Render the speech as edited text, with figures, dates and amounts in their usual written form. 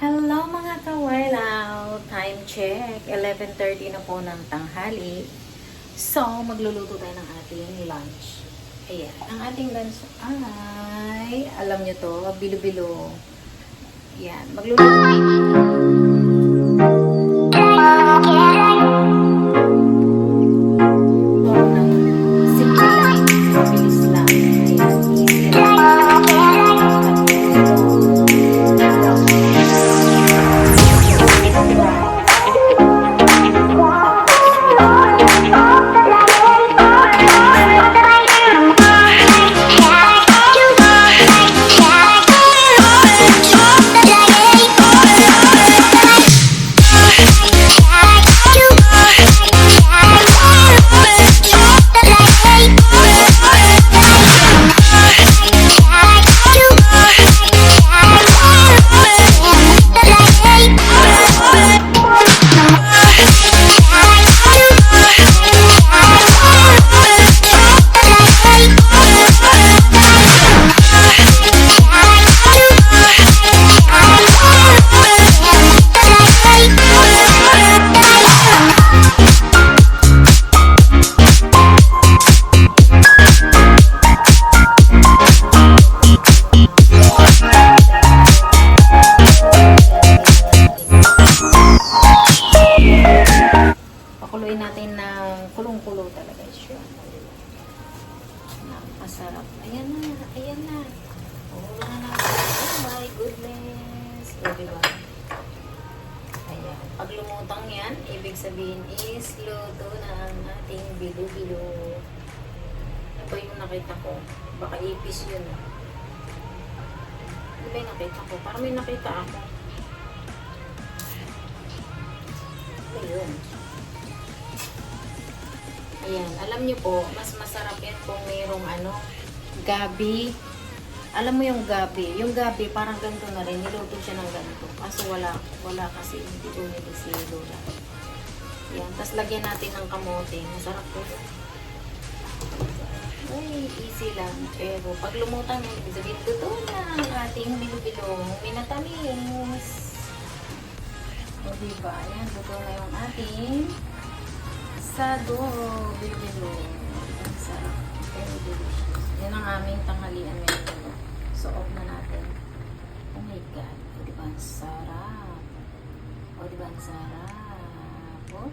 Hello mga ka-while time check, 11:30 na po ng tanghali. So, magluluto tayo ng ating lunch. Ayan, ang ating lunch ay, alam nyo to, bilo-bilo. Ayan, magluluto tayo. Pakuluin natin ng kulong-kulo talaga siya. Napakasarap. Ayan na, ayan na. Oh, oh my goodness. O, diba? Ayan. Pag lumutang yan, ibig sabihin is luto na ang ating bilo-bilo. Ito yung nakita ko. Baka ipis yun. Ano ba yung nakita ko? Parang may nakita ako. Ayun. Ayan, alam nyo po, mas masarap yan kung mayroong gabi. Alam mo yung gabi. Yung gabi, parang ganito na rin. Niluto siya ng ganito. Kaso wala kasi. Hindi ko nito si Lola. Ayan, tapos lagyan natin ng kamote. Masarap po. Ay, easy lang. Pero pag lumutang yun, ibig sabihin, luto na ang ating bilo-bilo. Minatamis. O diba? Ayan, luto na yung ating sado, bilo-bilo. Ang sarap. Very delicious. Yan ang aming tanghalian ngayon. So, off na natin. Oh my God. O diba ang sarap? O diba ang sarap? O?